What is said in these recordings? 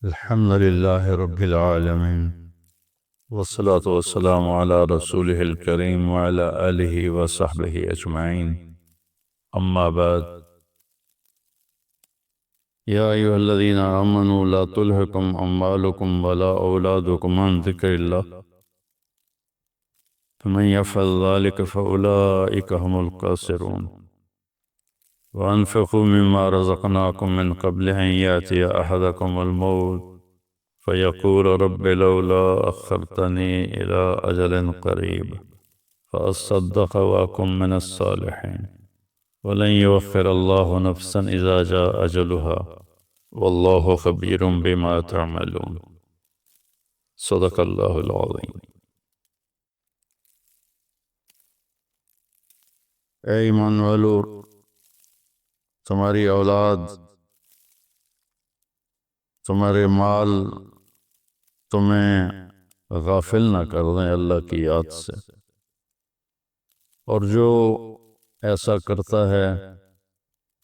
الحمد لله رب العالمين، والصلاة والسلام على رسوله الكريم وعلى آله وصحبه أجمعين. أما بعد، يا أيها الذين آمنوا لا تلهكم أموالكم ولا أولادكم عن ذكر الله، فمن يفعل ذلك فأولئك هم الخاسرون. وأنفقوا مما رزقناكم من قبل أن يأتي أحدكم الموت فيقول رب لولا أخرتني إلى أجل قريب فأصدق وأكن من الصالحين ولن يؤخر الله نفسا إذا جاء أجلها والله خبير بما تعملون. صدق الله العظيم. اے ایمان والو، تمہاری اولاد، تمہارے مال تمہیں غافل نہ کر دیں اللہ کی یاد سے، اور جو ایسا کرتا ہے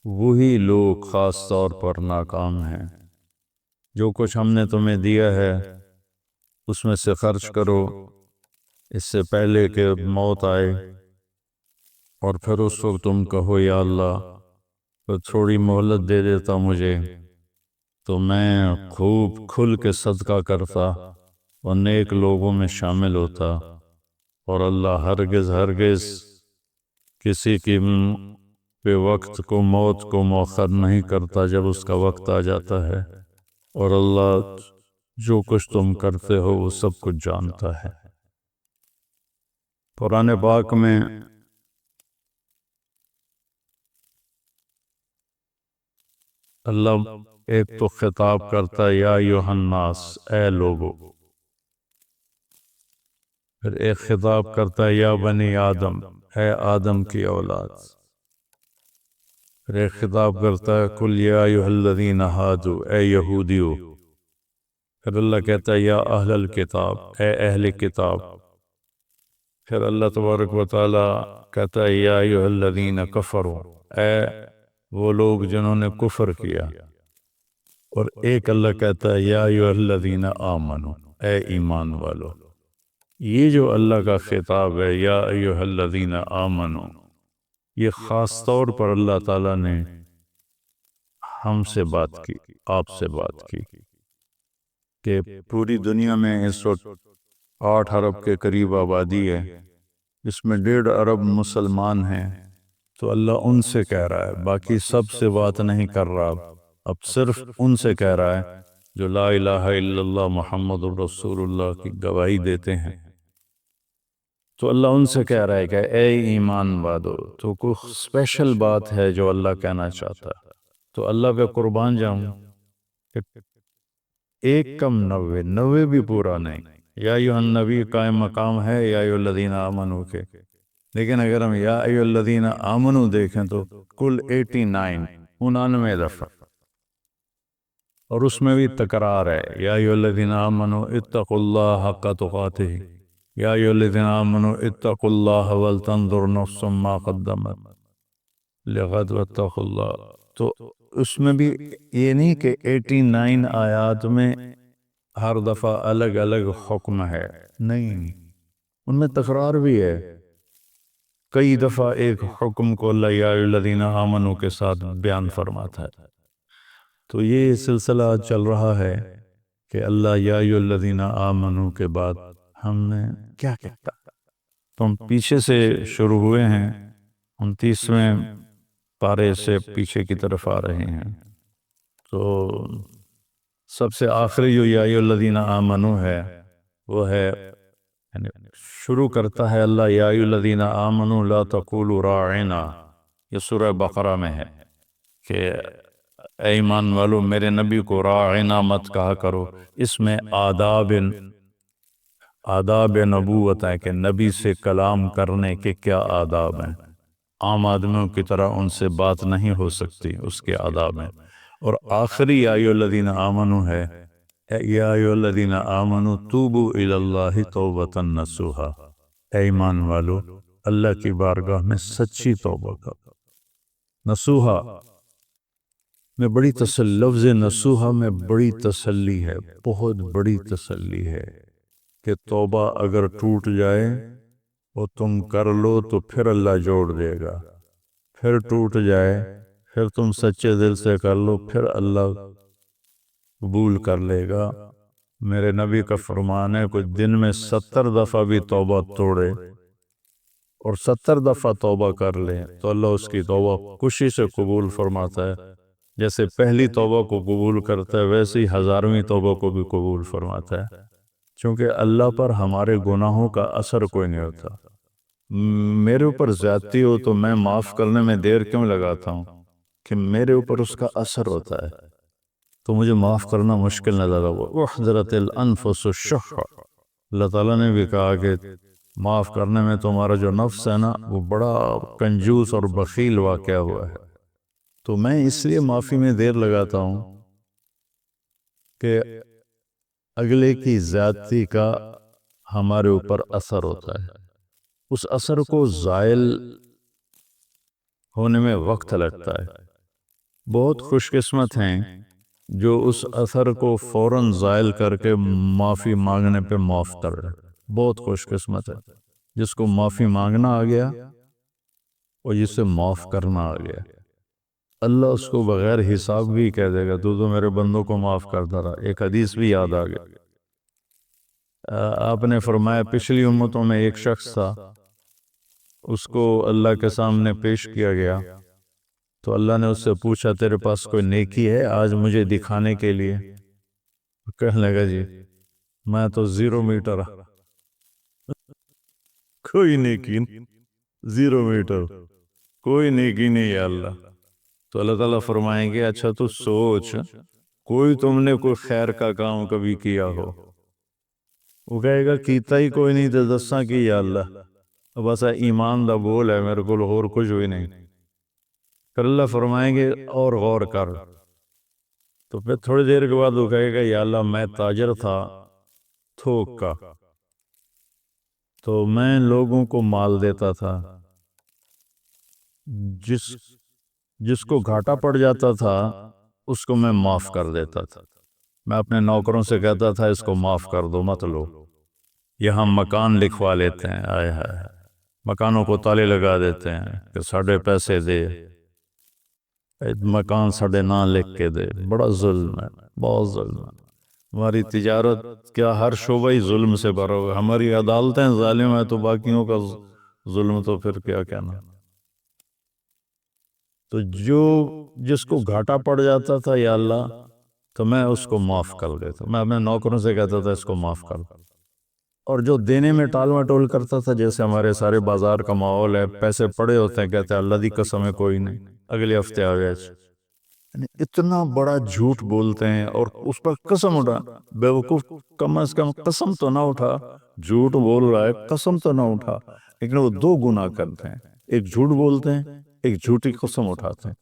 وہی لوگ خاص طور پر ناکام ہیں۔ جو کچھ ہم نے تمہیں دیا ہے اس میں سے خرچ کرو اس سے پہلے کہ موت آئے، اور پھر اس وقت تم کہو یا اللہ تو تھوڑی مہلت دے دیتا مجھے تو میں خوب کھل کے صدقہ کرتا اور نیک لوگوں میں شامل ہوتا۔ اور اللہ ہرگز کسی کی وقت کو، موت کو مؤخر نہیں کرتا جب اس کا وقت آ جاتا ہے، اور اللہ جو کچھ تم کرتے ہو وہ سب کچھ جانتا ہے۔ قرآن پاک میں اللہ ایک تو خطاب کرتا ہے یا ایھا الناس، اے لوگو، پھر ایک خطاب کرتا ہے یا بنی آدم، اے آدم کی اولاد، پھر ایک خطاب کرتا ہے قل یا ایھا الذین ھادوا، اے یہودیو، پھر اللہ کہتا ہے یا اہل الکتاب، اے اہل کتاب، پھر اللہ تبارک و تعالی کہتا ہے یا ایھا الذین کفروا، اے وہ لوگ جنہوں نے کفر کیا، اور ایک اللہ کہتا ہے یا ایھا الذین آمنوا، اے ایمان والو۔ یہ جو اللہ کا خطاب ہے یا ایھا الذین آمنوا، یہ خاص طور پر اللہ تعالیٰ نے ہم سے بات کی، آپ سے بات کی، کہ پوری دنیا میں اس وقت 8 ارب کے قریب آبادی ہے، اس میں 1.5 ارب مسلمان ہیں، تو اللہ ان سے کہہ رہا ہے، باقی سب سے بات نہیں کر رہا، اب صرف ان سے کہہ رہا ہے جو لا الہ الا اللہ محمد الرسول اللہ کی گواہی دیتے ہیں۔ تو اللہ ان سے کہہ رہا ہے کہ اے ایمان والو، تو کوئی اسپیشل بات ہے جو اللہ کہنا چاہتا ہے، تو اللہ پہ قربان جاؤں کہ ایک کم 90 بھی پورا نہیں۔ یا ایھا النبی قائم مقام ہے یا ایھا الذین آمنوا کے، لیکن اگر ہم یا ایھا الذین آمنوا دیکھیں تو کل 99 دفعہ، اور اس میں بھی تکرار ہے یا ایھا الذین آمنوا اتقوا اللہ حق تقاتہ، یا ایھا الذین آمنوا اتقوا اللہ ولتنظر نفس ما قدمت لغد واتقوا اللہ۔ تو اس میں بھی یہ نہیں کہ 89 آیات میں ہر دفعہ الگ الگ حکم ہے، نہیں، ان میں تکرار بھی ہے۔ کئی دفعہ ایک حکم کو اللہ یا ایھا الذین آمنوا کے ساتھ بیان فرماتا ہے۔ تو یہ سلسلہ چل رہا ہے کہ اللہ یا ایھا الذین آمنوا کے بعد ہم نے کیا کہتا، تو ہم پیچھے سے شروع ہوئے ہیں، 29ویں پارے سے پیچھے کی طرف آ رہے ہیں۔ تو سب سے آخری جو یا ایھا الذین آمنوا ہے وہ ہے، یعنی شروع کرتا ہے اللہ یا ایھا الذین آمنوا لا تقولوا راعنا، یہ سورہ بقرہ میں ہے کہ اے ایمان والو میرے نبی کو راعنا مت کہا کرو۔ اس میں آداب نبوت ہے کہ نبی سے کلام کرنے کے کیا آداب ہیں، عام آدمیوں کی طرح ان سے بات نہیں ہو سکتی، اس کے آداب ہیں۔ اور آخری یا ایھا الذین آمنوا ہے یا ایھا الذین آمنوا توبوا الی اللہ توبۃ نصوحا، اے ایمان والو اللہ کی بارگاہ میں سچی توبہ کرو، نصوحا میں بڑی لفظ نصوحہ میں بڑی تسلی ہے، بہت بڑی تسلی ہے کہ توبہ اگر ٹوٹ جائے اور تم کر لو تو پھر اللہ جوڑ دے گا، پھر ٹوٹ جائے پھر تم سچے دل سے کر لو پھر اللہ قبول کر لے گا۔ میرے نبی کا فرمان ہے کچھ دن میں 70 دفعہ بھی توبہ توڑے اور 70 دفعہ توبہ کر لیں تو اللہ اس کی توبہ خوشی سے قبول فرماتا ہے، جیسے پہلی توبہ کو قبول کرتا ہے ویسے ہی 1000ویں توبہ کو بھی قبول فرماتا ہے، چونکہ اللہ پر ہمارے گناہوں کا اثر کوئی نہیں ہوتا۔ میرے اوپر زیادتی ہو تو میں معاف کرنے میں دیر کیوں لگاتا ہوں کہ میرے اوپر اس کا اثر ہوتا ہے، تو مجھے معاف کرنا مشکل نہ لگا۔ وَأُحْضِرَتِ الْأَنفُسُ الشُّحَّ، اللہ تعالیٰ نے بھی کہا کہ معاف کرنے میں تمہارا جو نفس ہے نا وہ بڑا کنجوس اور بخیل واقع ہوا ہے، تو میں اس لیے معافی میں دیر لگاتا ہوں کہ اگلے کی زیادتی کا ہمارے اوپر اثر ہوتا ہے، اس اثر کو زائل ہونے میں وقت لگتا ہے۔ بہت خوش قسمت ہیں جو اس اثر کو فوراً زائل کر کے معافی مانگنے پہ معاف کر رہے، بہت خوش قسمت ہے جس کو معافی مانگنا آ گیا اور جسے معاف کرنا آ گیا۔ اللہ اس کو بغیر حساب بھی کہہ دے گا تو میرے بندوں کو معاف کرتا رہا۔ ایک حدیث بھی یاد آ گئی، آپ نے فرمایا پچھلی امتوں میں ایک شخص تھا، اس کو اللہ کے سامنے پیش کیا گیا تو اللہ نے اس سے پوچھا تیرے پاس کوئی نیکی ہے آج مجھے دکھانے کے لیے؟ کہنے لگا جی میں تو 0 میٹر، کوئی نیکی، 0 میٹر، کوئی نیکی نہیں ہے اللہ۔ تو اللہ تعالیٰ فرمائیں گے اچھا تو سوچ کوئی تم نے کوئی خیر کا کام کبھی کیا ہو؟ وہ کہے گا کیتا ہی کوئی نہیں تو دساں کی یا اللہ، بس ایمان دا بول ہے میرے کو اور کچھ بھی نہیں۔ پھر اللہ فرمائیں گے اور غور کر، تو پھر تھوڑی دیر کے بعد وہ کہے گا یا اللہ میں تاجر تھا تھوک کا، تو میں لوگوں کو مال دیتا تھا، جس کو گھاٹا پڑ جاتا تھا اس کو میں معاف کر دیتا تھا۔ میں اپنے نوکروں سے کہتا تھا اس کو معاف کر دو مت لو، یہاں مکان لکھوا لیتے ہیں، آئے ہائے مکانوں کو تالے لگا دیتے ہیں کہ ساڑھے پیسے دے، مکان ساڑھے نہ لکھ کے دے، بڑا ظلم ہے، بہت ظلم ہے۔ ہماری تجارت کیا ہر شعبہ ہی ظلم سے بھرا ہوگا، ہماری عدالتیں ظالم ہیں تو باقیوں کا ظلم تو پھر کیا کہنا۔ تو جس کو گھاٹا پڑ جاتا تھا یا اللہ تو میں اس کو معاف کر دیتا، میں اپنے نوکروں سے کہتا تھا اس کو معاف کر، اور جو دینے میں ٹال مٹول کرتا تھا جیسے ہمارے سارے بازار کا ماحول ہے، پیسے پڑے ہوتے ہیں کہتے ہیں اللہ دی قسم ہے کوئی نہیں اگلے ہفتے آ گئے، یعنی اتنا بڑا جھوٹ بولتے ہیں اور اس پر قسم اٹھا، بیوقوف کم از کم قسم تو نہ اٹھا، جھوٹ بول رہا ہے قسم تو نہ اٹھا، لیکن وہ 2 گناہ کرتے ہیں، ایک جھوٹ بولتے ہیں ایک جھوٹی قسم اٹھاتے ہیں،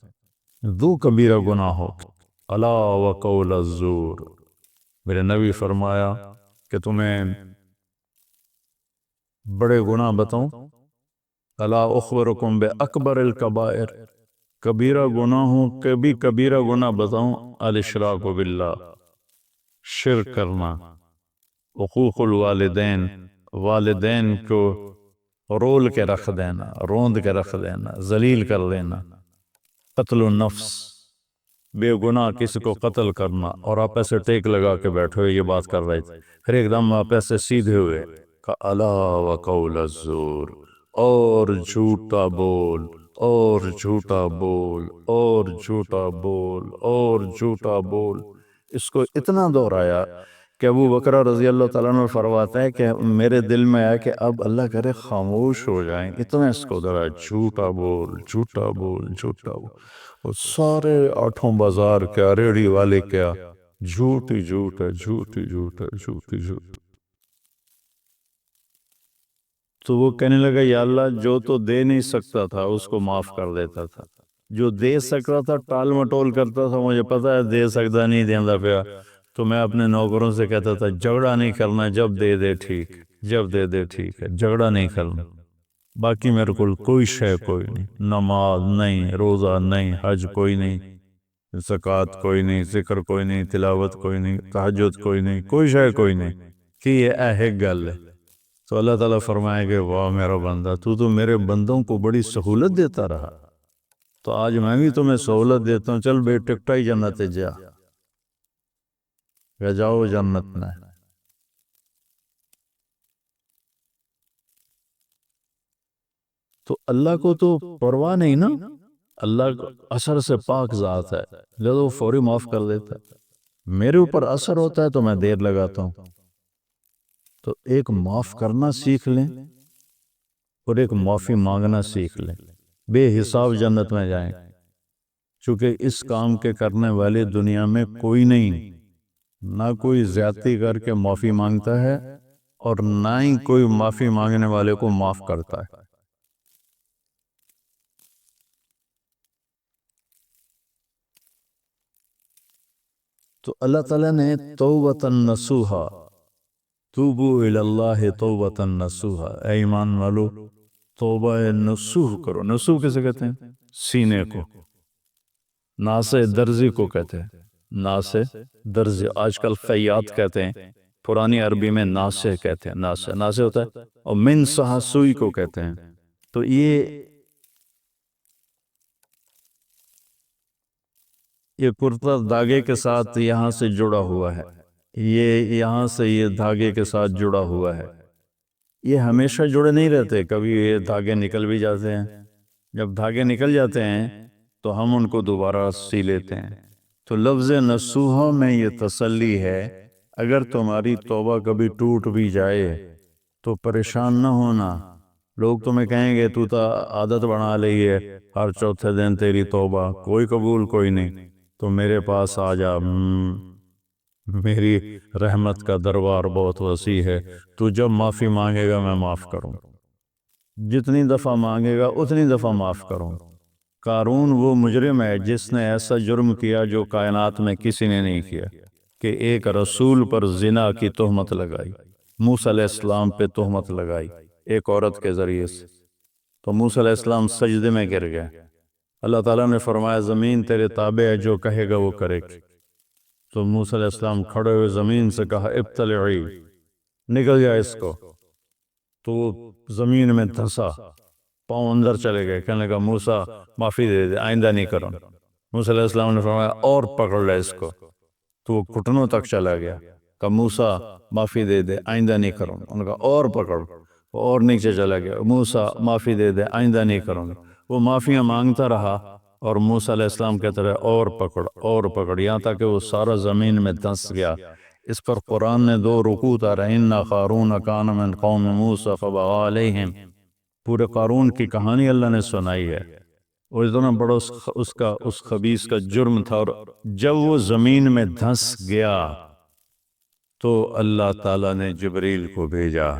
2 کبیرہ گناہ ہو۔ الا وقول الزور، میرے نبی فرمایا کہ تمہیں بڑے گناہ بتاؤں، الا اخبرکم باکبر الکبائر، کبیرہ گناہوں کے بھی کبیرہ گناہ بتاؤں، الاشراک باللہ، شرک کرنا، حقوق الوالدین، والدین کو رول کے رکھ دینا، روند کے رکھ دینا، ذلیل کر دینا، قتل النفس، بے گناہ کسی کو قتل کرنا، اور آپ ایسے ٹیک لگا کے بیٹھے یہ بات کر رہے تھے، پھر ایک دم آپ ایسے سیدھے ہوئے کہ الا وقول الزور، اور جھوٹا بول، اور جھوٹا بول، اور جھوٹا بول، اور جھوٹا بول، اس کو اتنا دہرایا کہ ابو بکر رضی اللہ تعالیٰ عنہ فرماتا ہے کہ میرے دل میں آیا کہ اب اللہ کرے خاموش ہو جائیں، اتنا اس کو دہرایا، جھوٹا بول، جھوٹا بول، جھوٹا بول، اور سارے 8 بازار کیا، ریڑھی والے کیا، جھوٹ ہی جھوٹ ہے، جھوٹ ہی جھوٹ ہے، جھوٹ ہی جھوٹ۔ تو وہ کہنے لگا یا اللہ جو تو دے نہیں سکتا تھا اس کو معاف کر دیتا تھا، جو دے سکتا تھا ٹال مٹول کرتا تھا، مجھے پتا ہے دے سکتا نہیں دیندہ پیا، تو میں اپنے نوکروں سے کہتا تھا جھگڑا نہیں کرنا، جب دے دے ٹھیک، جب دے دے ٹھیک ہے، جھگڑا نہیں کرنا، باقی میرے کو کوئی شے کوئی نہیں، نماز نہیں، روزہ نہیں، حج کوئی نہیں، زکوٰۃ کوئی نہیں، ذکر کوئی نہیں، تلاوت کوئی نہیں، تہجد کوئی نہیں، کوئی شے کوئی نہیں کہ یہ ایک گل ہے۔ تو اللہ تعالیٰ فرمائے کہ واہ میرا بندہ، تو میرے بندوں کو بڑی سہولت دیتا رہا، تو آج میں بھی تمہیں سہولت دیتا ہوں، چل بے ٹکٹا ہی جنت جا، جاؤ جنت میں۔ تو اللہ کو تو پرواہ نہیں نا، اللہ اثر سے پاک ذات ہے، لہذا وہ فوری معاف کر دیتا ہے۔ میرے اوپر اثر ہوتا ہے تو میں دیر لگاتا ہوں۔ تو ایک معاف کرنا سیکھ لیں اور ایک معافی مانگنا سیکھ لیں، بے حساب جنت میں جائیں، چونکہ اس کام کے کرنے والے دنیا میں کوئی نہیں، نہ کوئی زیادتی کر کے معافی مانگتا ہے اور نہ ہی کوئی معافی مانگنے والے کو معاف کرتا ہے۔ تو اللہ تعالیٰ نے توبۃ نصوحا، توبو الی اللہ توبۃ نصوحا، اے ایمان والو توبہ نصوح کرو۔ نصوح کسے کہتے ہیں؟ سینے کو، ناسے درزی کو کہتے ہیں، ناسے درزی، آج کل خیاط کہتے ہیں، پرانی عربی میں ناسے کہتے ہیں، ناسے ناسے ہوتا ہے، اور من سہا سوئی کو کہتے ہیں۔ تو یہ کرتا دھاگے کے ساتھ یہاں سے جڑا ہوا ہے، یہ یہاں سے یہ دھاگے کے ساتھ جڑا ہوا ہے، یہ ہمیشہ جڑے نہیں رہتے، کبھی یہ دھاگے نکل بھی جاتے ہیں۔ جب دھاگے نکل جاتے ہیں تو ہم ان کو دوبارہ سی لیتے ہیں۔ تو لفظ نصوحہ میں یہ تسلی ہے، اگر تمہاری توبہ کبھی ٹوٹ بھی جائے تو پریشان نہ ہونا۔ لوگ تمہیں کہیں گے تو عادت بنا لی ہے، ہر چوتھے دن تیری توبہ، کوئی قبول کوئی نہیں، تو میرے پاس آ جا، میری رحمت کا دربار بہت وسیع ہے، تو جب معافی مانگے گا میں معاف کروں، جتنی دفعہ مانگے گا اتنی دفعہ معاف کروں۔ قارون وہ مجرم ہے جس نے ایسا جرم کیا جو کائنات میں کسی نے نہیں کیا، کہ ایک رسول پر زنا کی تہمت لگائی، موسیٰ علیہ السلام پہ تہمت لگائی ایک عورت کے ذریعے سے، تو موسیٰ علیہ السلام سجدے میں گر گئے۔ اللہ تعالیٰ نے فرمایا زمین تیرے تابع ہے، جو کہے گا وہ کرے گی۔ تو موسیٰ علیہ السلام کھڑے ہوئے زمین سے کہا ابتلعی، نکل جائے اس کو، تو وہ زمین میں دھسا، پاؤں اندر چلے گئے، کہنے لگا موسیٰ معافی دے دے، آئندہ نہیں کروں۔ موسیٰ علیہ السلام نے فرمایا اور پکڑ لے اس کو، تو وہ گھٹنوں تک چلا گیا، کہا موسیٰ معافی دے دے، آئندہ نہیں کروں۔ انہوں نے کہا اور پکڑ، اور نیچے چلا گیا، موسیٰ معافی دے دے، آئندہ نہیں کروں۔ وہ معافیاں مانگتا رہا اور موسیٰ علیہ السلام کہتے رہے اور پکڑ اور پکڑ، یہاں تک کہ وہ سارا زمین میں دھنس گیا۔ اس پر قرآن نے 2 رکوع اتارا، اِنَّ قَارُونَ كَانَ مِن قَوْمِ مُوسَىٰ فَبَغَىٰ عَلَيْهِمْ، پورے قارون کی کہانی اللہ نے سنائی ہے، اور اتنا بڑا اس خبیث کا جرم تھا۔ اور جب وہ زمین میں دھنس گیا تو اللہ تعالیٰ نے جبریل کو بھیجا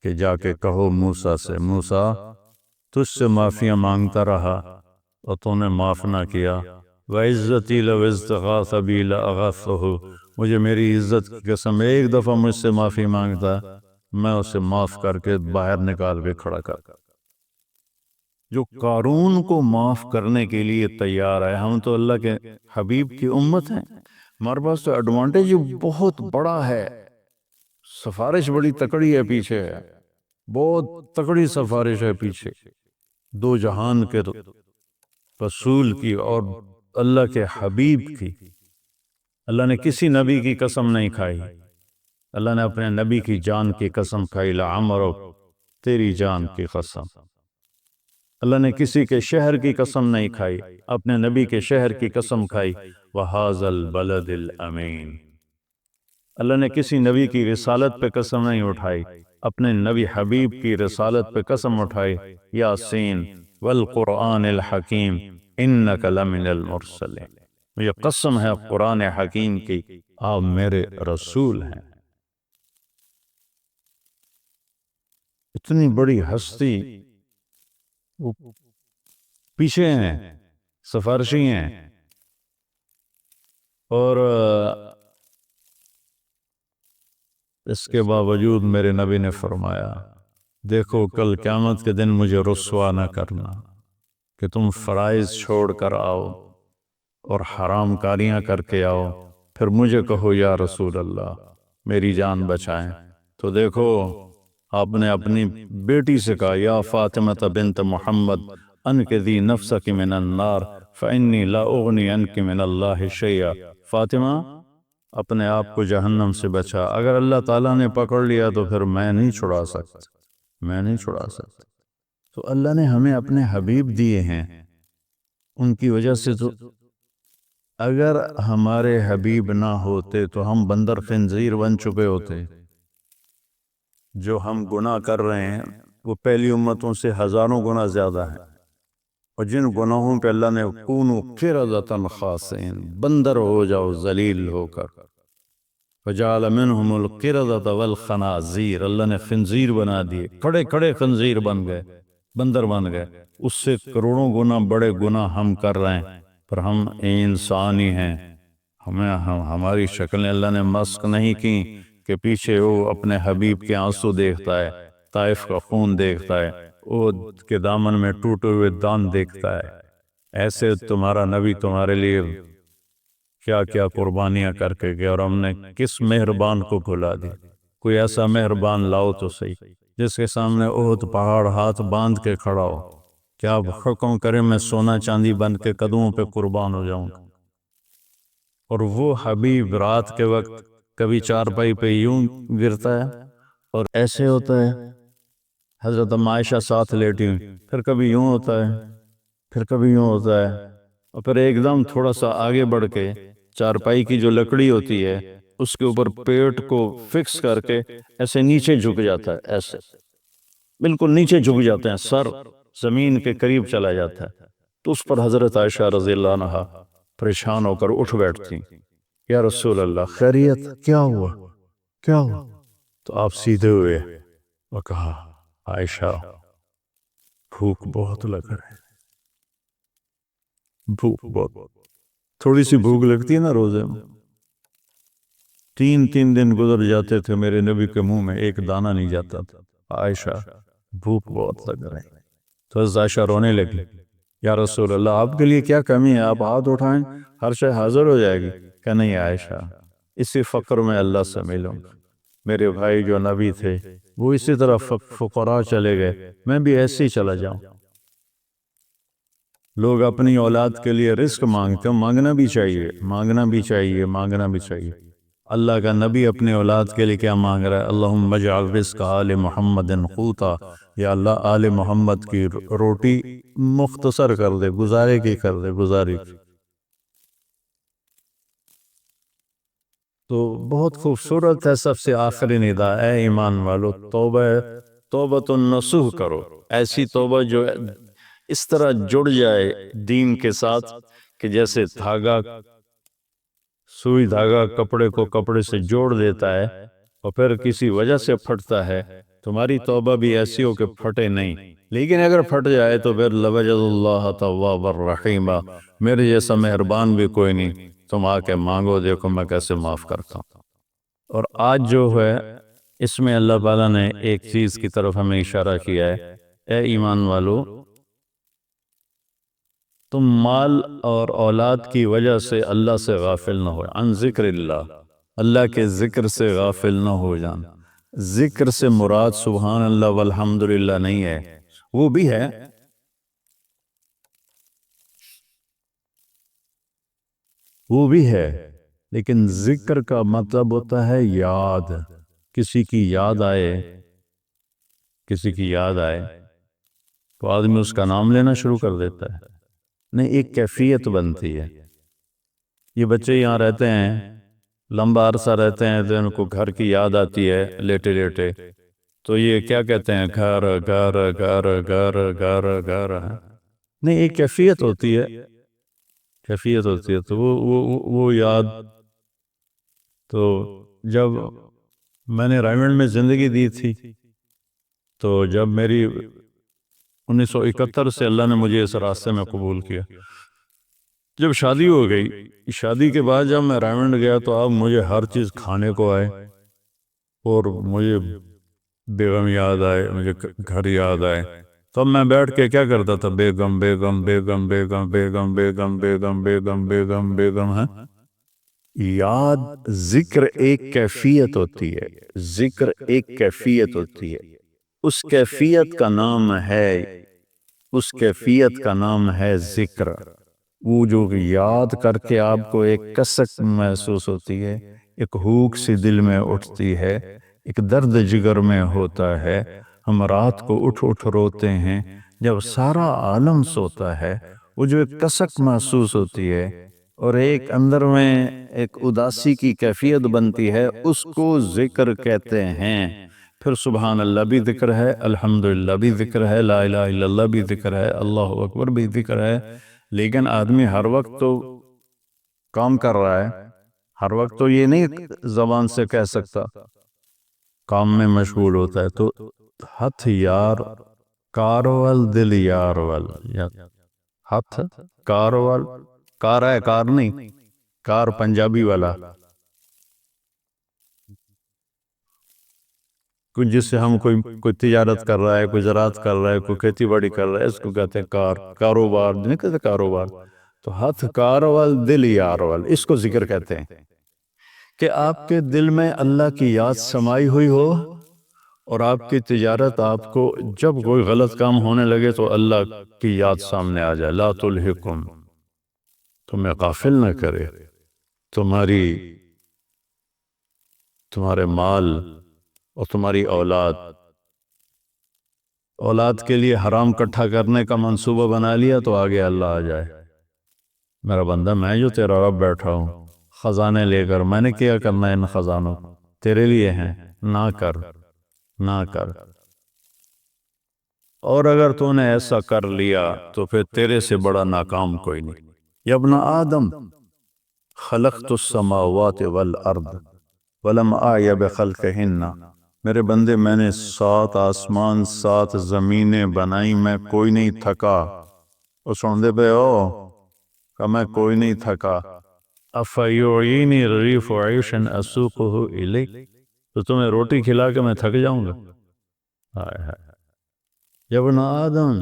کہ جا کے کہو موسیٰ سے، موسیٰ تجھ سے معافیاں مانگتا رہا اور تو نے معاف نہ کیا، وَعِزَّتِي لَوْ اسْتَغَاثَ بِي لَأَغَاثَهُ، مجھے میری عزت کی قسم ایک دفعہ مجھ سے معافی مانگتا میں اسے معاف کر کے باہر نکال کے کھڑا کر۔ جو قارون کو معاف کرنے کے لیے تیار ہے، ہم تو اللہ کے حبیب کی امت ہیں، ہمارے پاس تو ایڈوانٹیج بہت بڑا ہے، سفارش بڑی تکڑی ہے پیچھے، بہت تکڑی سفارش ہے پیچھے، 2 جہان کے رسول کی اور اللہ کے حبیب کی۔ اللہ نے کسی نبی کی قسم نہیں کھائی، اللہ نے اپنے نبی کی جان کی قسم کھائی، لعمرک، تیری جان کی قسم۔ اللہ نے کسی کے شہر کی قسم نہیں کھائی، اپنے نبی کے شہر کی قسم کھائی، وَهَذَا الْبَلَدِ الْأَمِينَ۔ اللہ نے کسی نبی کی رسالت پہ قسم نہیں اٹھائی، اپنے نبی حبیب کی رسالت پہ قسم اٹھائی، یاسین والقرآن الحکیم انک لمن المرسلین، یہ قسم ہے قرآن حکیم کی، آپ میرے رسول ہیں۔ اتنی بڑی ہستی وہ پیچھے ہیں، سفارشی ہیں، اور اس کے باوجود میرے نبی نے فرمایا دیکھو کل قیامت کے دن مجھے رسوا نہ کرنا کہ تم فرائض چھوڑ کر آؤ اور حرام کاریاں کر کے آؤ، پھر مجھے کہو یا رسول اللہ میری جان بچائیں۔ تو دیکھو آپ نے اپنی بیٹی سے کہا یا فاطمہ بنت محمد انقذی نفسک من النار فانی لا اغنی عنک من اللہ شیئا، فاطمہ اپنے آپ کو جہنم سے بچا، اگر اللہ تعالیٰ نے پکڑ لیا تو پھر میں نہیں چھڑا سکتا، میں نہیں چھڑا سکتا۔ تو اللہ نے ہمیں اپنے حبیب دیے ہیں، ان کی وجہ سے تو اگر ہمارے حبیب نہ ہوتے تو ہم بندر خنزیر بن چکے ہوتے۔ جو ہم گناہ کر رہے ہیں وہ پہلی امتوں سے ہزاروں گنا زیادہ ہیں، اور جن گناہوں پہ اللہ نے کونوا قردۃ خاسئین، بندر ہو جاؤ ذلیل ہو کر، فجعل منہم القردۃ والخنازیر، اللہ نے خنزیر بنا دیے، کھڑے کھڑے خنزیر بن گئے، بندر بن گئے۔ اس سے کروڑوں گنا بڑے گناہ ہم کر رہے ہیں، پر ہم انسان ہی ہیں، ہماری شکلیں اللہ نے مسخ نہیں کی کہ پیچھے وہ اپنے حبیب کے آنسو دیکھتا ہے، طائف کا خون دیکھتا ہے، احد کے دامن میں ٹوٹے ہوئے دان دیکھتا ہے۔ ایسے تمہارا نبی تمہارے لیے کیا کیا قربانیاں کر کے گیا، اور ہم نے کس مہربان کو بھلا دی؟ کوئی ایسا مہربان لاؤ تو صحیح جس کے سامنے احد پہاڑ ہاتھ باندھ کے کھڑا ہو، کیا حکم کرے میں سونا چاندی بن کے قدموں پہ قربان ہو جاؤں گا۔ اور وہ حبیب رات کے وقت کبھی چارپائی پہ یوں گرتا ہے اور ایسے ہوتا ہے، حضرت عائشہ ساتھ لیٹی ہوئی، پھر کبھی یوں ہوتا ہے، پھر کبھی یوں ہوتا ہے، اور پھر ایک دم تھوڑا سا آگے بڑھ کے چارپائی کی جو لکڑی ہوتی ہے اس کے اوپر پیٹ کو فکس کر کے ایسے نیچے جھک جاتا ہے، ایسے بالکل نیچے جھک جاتے ہیں، سر زمین کے قریب چلا جاتا ہے۔ تو اس پر حضرت عائشہ رضی اللہ عنہا پریشان ہو کر اٹھ بیٹھتی، یا رسول اللہ خیریت، کیا ہوا کیا ہوا؟ تو آپ سیدھے ہوئے اور کہا عائشہ بھوک بہت لگ رہی ہے، بھوک بہت، تھوڑی سی بھوک لگتی ہے نا روزے میں، تین دن گزر جاتے تھے میرے نبی کے منہ میں ایک دانہ نہیں جاتا تھا، عائشہ بھوک بہت لگ رہی ہے۔ تو حضرت عائشہ رونے لگی، یا رسول اللہ آپ کے لیے کیا کمی ہے، آپ ہاتھ اٹھائیں ہر شے حاضر ہو جائے گی۔ کہ نہیں عائشہ، اسی فقر میں اللہ سے ملوں، میرے بھائی جو نبی تھے وہ اسی طرح فقراء چلے گئے، میں بھی ایسے ہی چلا جاؤں۔ لوگ اپنی اولاد کے لیے رزق مانگتے ہیں، مانگنا بھی چاہیے، مانگنا بھی چاہیے، مانگنا بھی چاہیے۔ اللہ کا نبی اپنے اولاد کے لیے کیا مانگ رہا ہے؟ اللہم اجعل رزق آل محمد قوتا، یا اللہ آل محمد کی روٹی مختصر کر دے، گزارے کی کر دے، گزارے کی۔ تو بہت خوبصورت ہے سب سے آخری ندا، اے ایمان والو توبۃ النصوح کرو، ایسی توبہ جو اس طرح جڑ جائے دین کے ساتھ کہ جیسے دھاگا، سوئی دھاگا کپڑے کو کپڑے سے جوڑ دیتا ہے اور پھر کسی وجہ سے پھٹتا ہے، تمہاری توبہ بھی ایسی ہو کہ پھٹے نہیں، لیکن اگر پھٹ جائے تو پھر لوجد اللہ توابا رحیما، میرے جیسا مہربان بھی کوئی نہیں، تم آ کے مانگو دیکھو میں کیسے معاف کرتا ہوں۔ اور آج جو ہے اس میں اللہ تعالیٰ نے ایک چیز کی طرف ہمیں اشارہ کیا ہے، اے ایمان والو تم مال اور اولاد کی وجہ سے اللہ سے غافل نہ ہو، عن ذکر اللہ، اللہ کے ذکر سے غافل نہ ہو جان۔ ذکر سے مراد سبحان اللہ والحمدللہ نہیں ہے، وہ بھی ہے، وہ بھی ہے، لیکن ذکر کا مطلب ہوتا ہے یاد، کسی کی یاد آئے، کسی کی یاد آئے تو آدمی اس کا نام لینا شروع کر دیتا ہے، نہیں ایک کیفیت بنتی ہے۔ یہ بچے یہاں رہتے ہیں، لمبا عرصہ رہتے ہیں تو ان کو گھر کی یاد آتی ہے لیٹے لیٹے، تو یہ کیا کہتے ہیں، گھر گھر گھر گھر گھر گھر، نہیں ایک کیفیت ہوتی ہے، کیفیت ہوتی ہے، تو وہ یاد۔ تو جب میں نے رائمنڈ میں زندگی دی تھی تو جب میری 1971 سے اللہ نے مجھے اس راستے میں قبول کیا، جب شادی ہو گئی، شادی کے بعد جب میں رائمنڈ گیا تو اب مجھے ہر چیز کھانے کو آئے، اور مجھے بیگم یاد آئے، مجھے گھر یاد آئے، تب میں بیٹھ کے کیا کرتا تھا؟ بیگم بیگم بیگم بیگم بیگم بیگم بیگم بیگم بیگم بیگم ہے۔ یاد ذکر ایک کیفیت ہوتی ہے، ذکر ایک کیفیت ہوتی ہے، اس کیفیت کا نام ہے، اس کیفیت کا نام ہے ذکر۔ وہ جو یاد کر کے آپ کو ایک کسک محسوس ہوتی ہے، ایک ہوک سی دل میں اٹھتی ہے، ایک درد جگر میں ہوتا ہے۔ ہم رات کو اٹھ اٹھ روتے ہیں جب سارا عالم سوتا ہے، وہ جو ایک کسک محسوس ہوتی ہے اور ایک اندر میں ایک اداسی کی کیفیت بنتی ہے، اس کو ذکر کہتے ہیں۔ پھر سبحان اللہ بھی ذکر ہے، الحمدللہ بھی ذکر ہے، لا الہ الا اللہ بھی ذکر ہے، اللہ اکبر بھی ذکر ہے۔ لیکن آدمی ہر وقت تو کام کر رہا ہے، ہر وقت تو یہ نہیں زبان سے کہہ سکتا، کام میں مشغول ہوتا ہے۔ تو ہتھ یار کارول دل یارول، ہتھ کارول، کار ہے کار نہیں، کار پنجابی والا، کوئی جس سے ہم کوئی تجارت کر رہا ہے، کوئی زراعت کر رہا ہے، کوئی کھیتی باڑی کر رہا ہے، اس کو کہتے ہیں کار، کاروبار نہیں کہتے کاروبار۔ تو ہتھ کارول دل یارول، اس کو ذکر کہتے ہیں کہ آپ کے دل میں اللہ کی یاد سمائی ہوئی ہو، اور آپ کی تجارت آپ کو جب کوئی غلط کام ہونے لگے تو اللہ کی یاد سامنے آ جائے۔ لا تلہکم، تمہیں غافل نہ کرے، تمہارے مال اور تمہاری اولاد کے لیے حرام کٹھا کرنے کا منصوبہ بنا لیا تو آگے اللہ آ جائے، میرا بندہ میں جو تیرا رب بیٹھا ہوں خزانے لے کر، میں نے کیا کرنا ہے ان خزانوں، تیرے لیے ہیں، نہ کر نہ کر۔ اور اگر تو نے ایسا کر لیا تو پھر تیرے سے بڑا ناکام کوئی نہیں۔ یا ابن آدم خلقت السماوات والارض ولم آیا بخلقہن، میرے بندے میں نے 7 آسمان 7 زمینیں بنائی، میں کوئی نہیں تھکا۔ وہ سن دے پہ ہو کہ میں کوئی نہیں تھکا۔ افیعینی الرِّیفُ عیشا اسوقہ الیک، تو تمہیں روٹی کھلا کے میں تھک جاؤں گا؟ یا ابن آدم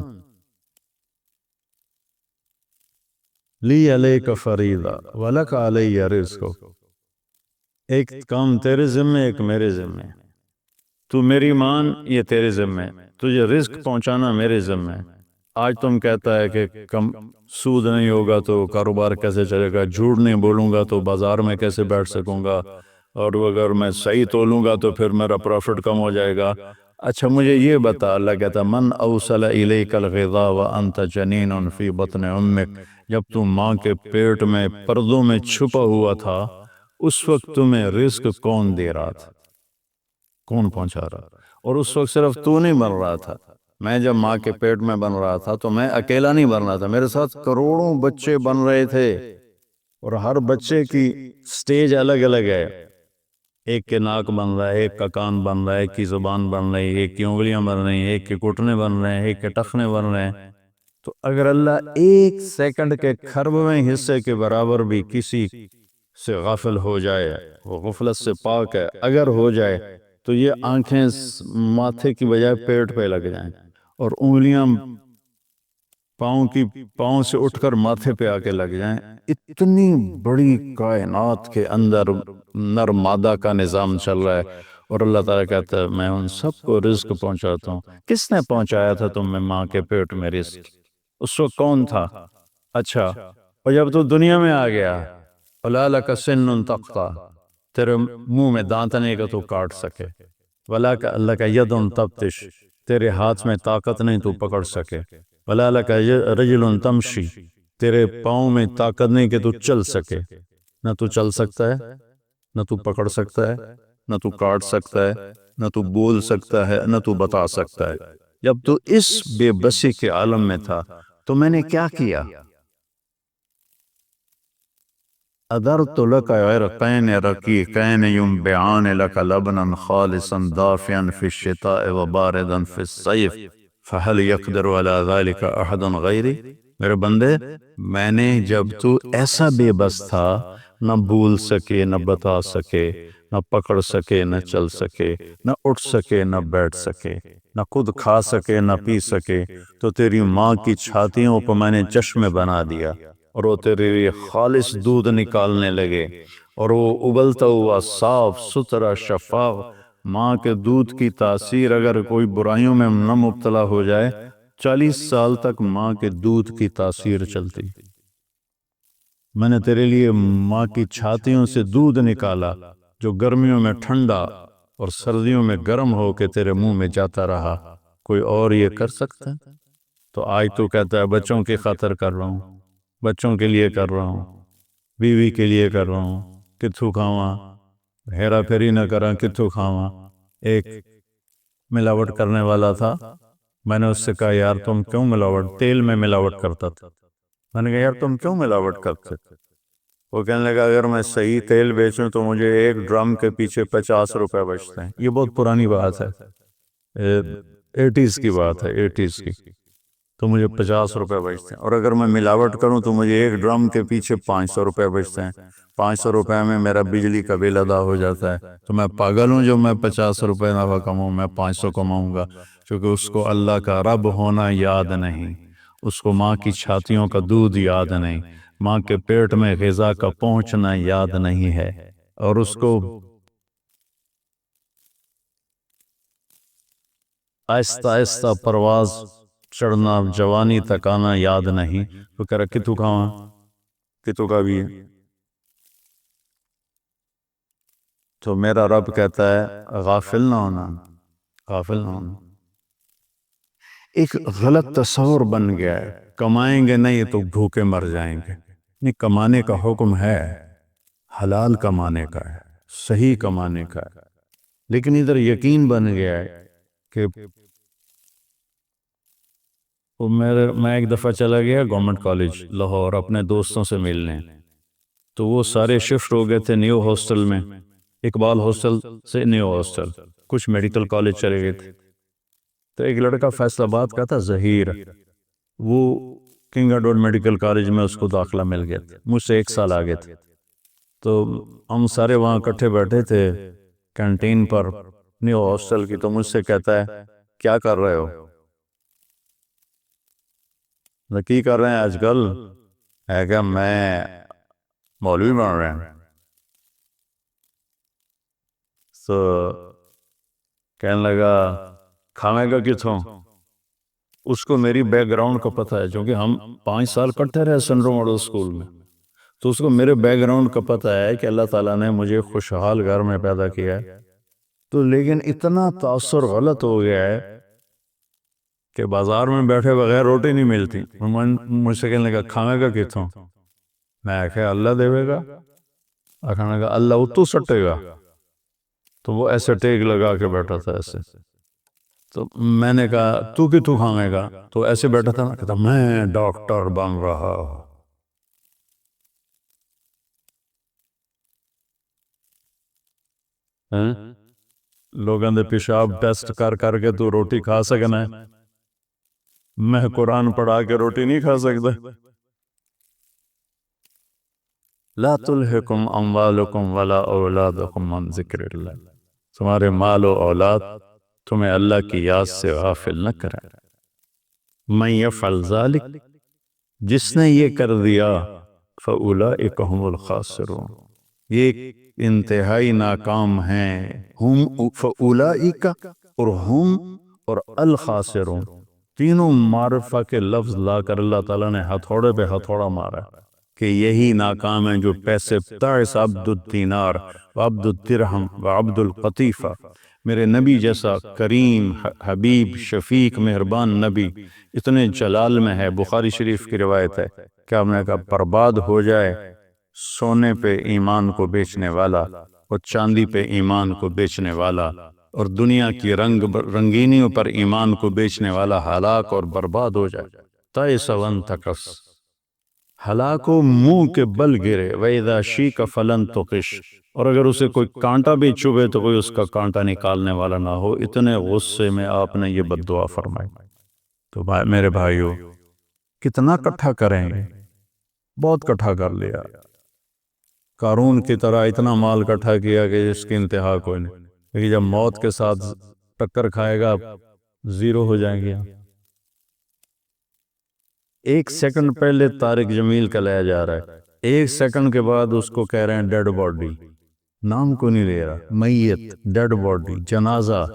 لی علیک فریضہ ولک علی رزق، ایک کام تیرے ذمے ایک میرے ذمے، تو میری مان یہ تیرے ذمے، تجھے رزق پہنچانا میرے ذمے۔ آج تم کہتا ہے کہ کم سود نہیں ہوگا تو کاروبار کیسے چلے گا، جھوٹ نہیں بولوں گا تو بازار میں کیسے بیٹھ سکوں گا، اور اگر میں صحیح تولوں گا تو پھر میرا پروفٹ کم ہو جائے گا۔ اچھا مجھے یہ بتا، اللہ کہتا من اوصل الیک الغذاء وانت جنین فی بطن امک، جب تم ماں کے پیٹ میں پردوں میں چھپا ہوا تھا، اس وقت تمہیں رزق کون دے رہا تھا، کون پہنچا رہا؟ اور اس وقت صرف تو نہیں بن رہا تھا، میں جب ماں کے پیٹ میں بن رہا تھا تو میں اکیلا نہیں بن رہا تھا، میرے ساتھ کروڑوں بچے بن رہے تھے، اور ہر بچے کی سٹیج الگ الگ ہے، ایک کے ناک بن رہا ہے، ایک کا کان بن رہا ہے، ایک کی زبان بن رہی ہے، ایک کی انگلیاں بن رہی ہیں، ایک کے گھٹنے بن رہے ہیں، ایک کے ٹخنے بن رہے ہیں۔ تو اگر اللہ ایک سیکنڈ کے کھربویں حصے کے برابر بھی کسی سے غافل ہو جائے، وہ غفلت سے پاک ہے، اگر ہو جائے تو یہ آنکھیں ماتھے کی بجائے پیٹ پہ لگ جائیں، اور انگلیاں پاؤں سے اٹھ کر ماتھے پہ آ کے لگ جائیں، اتنی بڑی کائنات کے اندر نر مادہ کا نظام چل رہا ہے، اور اللہ تعالیٰ کہتا ہے میں ان سب کو رزق پہنچاتا ہوں۔ کس نے پہنچایا تھا تم میں ماں کے پیٹ میں رزق؟ اس وقت کون تھا؟ اچھا، اور جب تو دنیا میں آ گیا، وَلَا لَكَ سِنٌّ تَقْطَعُ، تیرے منہ میں دانت نہیں کہ تو کاٹ سکے، وَلَا لَكَ يَدٌ تَبْطِشُ، تیرے ہاتھ میں طاقت نہیں تو پکڑ سکے، وَلَا لَكَ رِجْلٌ تَمْشِي، تیرے پاؤں میں طاقت نہیں کہ تو چل سکے، نہ تو چل سکتا ہے، نہ تو پکڑ سکتا ہے، نہ تو کاٹ سکتا ہے، نہ تو بول سکتا ہے، نہ تو بتا سکتا ہے۔ جب تو اس بے بسی کے عالم میں تھا تو میں نے کیا کیا؟ أدرت لك عرقين رقيقين ينبعان لك لبنا خالصا دافئا في الشتاء وباردا في الصيف فهل يقدر على ذلك أحد غيري؟ میرے بندے، میں نے جب تو ایسا بے بس تھا نہ بھول سکے، نہ بتا سکے، نہ پکڑ سکے، نہ چل سکے، نہ اٹھ سکے، نہ بیٹھ سکے، نہ خود کھا سکے، نہ پی سکے، تو تیری ماں کی چھاتیوں کو میں نے چشمے بنا دیا اور وہ تیرے لیے خالص دودھ نکالنے لگے، اور وہ ابلتا ہوا صاف ستھرا شفاف ماں کے دودھ کی تاثیر اگر کوئی برائیوں میں نہ مبتلا ہو جائے، 40 سال تک ماں کے دودھ کی تاثیر چلتی۔ میں نے تیرے لیے ماں کی چھاتیوں سے دودھ نکالا جو گرمیوں میں ٹھنڈا اور سردیوں میں گرم ہو کے تیرے منہ میں جاتا رہا، کوئی اور یہ کر سکتا ہے؟ تو آج تو کہتا ہے بچوں کی خاطر کر رہا ہوں، بچوں کے لیے کر رہا ہوں، بیوی کے لیے کر رہا ہوں، کتھو کھاواں، ہیرا پھیری نہ کراں، کتھو کھاواں۔ ایک ملاوٹ کرنے والا تھا، میں نے اس سے کہا یار تم کیوں ملاوٹ، تیل میں ملاوٹ کرتا تھا، میں نے کہا یار تم کیوں ملاوٹ کرتے؟ وہ کہنے لگا اگر میں صحیح تیل بیچوں تو مجھے ایک ڈرم کے پیچھے 50 روپے بچتے ہیں۔ یہ بہت پرانی بات ہے، 80s کی بات ہے، 80s کی، تو مجھے 50 روپے بچتے ہیں، اور اگر میں ملاوٹ کروں تو مجھے ایک ڈرم کے پیچھے 500 روپے بچتے ہیں۔ 500 روپے میں میرا بجلی کا بل ادا ہو جاتا ہے، تو میں پاگل ہوں جو میں 50 روپے نفع کماؤں، میں 500 کماؤں گا، کیونکہ اس کو اللہ کا رب ہونا یاد نہیں، اس کو ماں کی چھاتیوں کا دودھ یاد نہیں، ماں کے پیٹ میں غذا کا پہنچنا یاد نہیں ہے، اور اس کو آہستہ آہستہ پرواز چڑھنا، جوانی تک آنا یاد نہیں۔ تو کہہ رہا کتو کھاواں، کتو کا بھی ہے۔ تو میرا رب کہتا ہے غافل نہ ہونا، غافل نہ ہونا۔ ایک غلط تصور بن گیا ہے کمائیں گے نہیں تو بھوکے مر جائیں گے، نہیں، کمانے کا حکم ہے، حلال کمانے کا ہے، صحیح کمانے کا ہے، لیکن ادھر یقین بن گیا ہے کہ میں ایک دفعہ چلا گیا گورنمنٹ کالج لاہور اپنے دوستوں سے ملنے، تو وہ سارے شفٹ ہو گئے تھے نیو ہاسٹل میں، اقبال ہاسٹل سے نیو ہاسٹل، کچھ میڈیکل کالج چلے گئے تھے۔ تو ایک لڑکا فیصل آباد کا تھا، ظہیر، وہ کنگ ایڈورڈ میڈیکل کالج میں اس کو داخلہ مل گیا تھا، مجھ سے 1 سال آگے تھے۔ تو ہم سارے وہاں اکٹھے بیٹھے تھے کینٹین پر نیو ہاسٹل کی، تو مجھ سے کہتا ہے کیا کر رہے ہو؟ کی کر رہے ہیں آج کل؟ ہے کہ میں مولوی بن رہے ہیں۔ تو کہنے لگا کھانے کا کتوں؟ اس کو میری بیک گراؤنڈ کا پتہ ہے، چونکہ ہم 5 سال کٹھے رہے سنڈرو ماڈل اسکول میں، تو اس کو میرے بیک گراؤنڈ کا پتہ ہے کہ اللہ تعالیٰ نے مجھے خوشحال گھر میں پیدا کیا ہے۔ تو لیکن اتنا تاثر غلط ہو گیا ہے کہ بازار میں بیٹھے بغیر روٹی نہیں ملتی، مجھ سے کہنے لگا کھانے کا کتوں؟ میں کہا اللہ دے گا، کہنے لگا اللہ اتو سٹے گا، تو وہ ایسے ٹیک لگا کے بیٹھا تھا ایسے۔ تو میں نے کہا تو کتوں کھانے گا؟ تو ایسے بیٹھا تھا، کہتا میں ڈاکٹر بن رہا ہوں۔ لوگوں دے پیشاب ٹیسٹ کر کر کے تو روٹی کھا سکنا ہے، میں قرآن پڑھا کے روٹی نہیں کھا سکتا۔ لا تلہکم اموالکم ولا اولادکم عن ذکر اللہ، تمہارے مال و اولاد تمہیں اللہ کی یاد سے غافل نہ کریں۔ من یفعل ذلک، جس نے یہ کر دیا، فاولئک هم الخاسرون، یہ انتہائی ناکام ہیں، ہم فاولئک، اور ہم اور الخاسرون، تینوں معرفہ کے لفظ لا کر اللہ تعالیٰ نے ہتھوڑے پہ ہتھوڑا مارا کہ یہی ناکام ہیں جو پیسے تعس عبد الدینار و عبد الدرہم و عبد القطیفہ، میرے نبی جیسا کریم حبیب شفیق مہربان نبی اتنے جلال میں ہے، بخاری شریف کی روایت ہے کہ آپ نے کہا برباد ہو جائے سونے پہ ایمان کو بیچنے والا اور چاندی پہ ایمان کو بیچنے والا اور دنیا کی رنگینیوں پر ایمان کو بیچنے والا ہلاک اور برباد ہو جائے۔ تائس وانتکس، ہلاک و منہ کے بل گرے، وَإِذَا شِيكَ فَلَن تُقِشْ، اور اگر اسے کوئی کانٹا بھی چبھے تو کوئی اس کا کانٹا نکالنے والا نہ ہو، اتنے غصے میں آپ نے یہ بد دعا فرمائی۔ تو میرے بھائیو کتنا کٹھا کریں گے، بہت کٹھا کر لیا۔ قارون کی طرح اتنا مال اکٹھا کیا کہ جس کی انتہا کوئی نہیں، لیکن جب موت کے ساتھ ٹکر کھائے گا زیرو ہو جائیں گے۔ ایک سیکنڈ پہلے طارق جمیل کا لایا جا رہا ہے، ایک سیکنڈ کے بعد اس کو کہہ رہے ہیں ڈیڈ باڈی، نام کو نہیں لے رہا، میت، ڈیڈ باڈی، جنازہ۔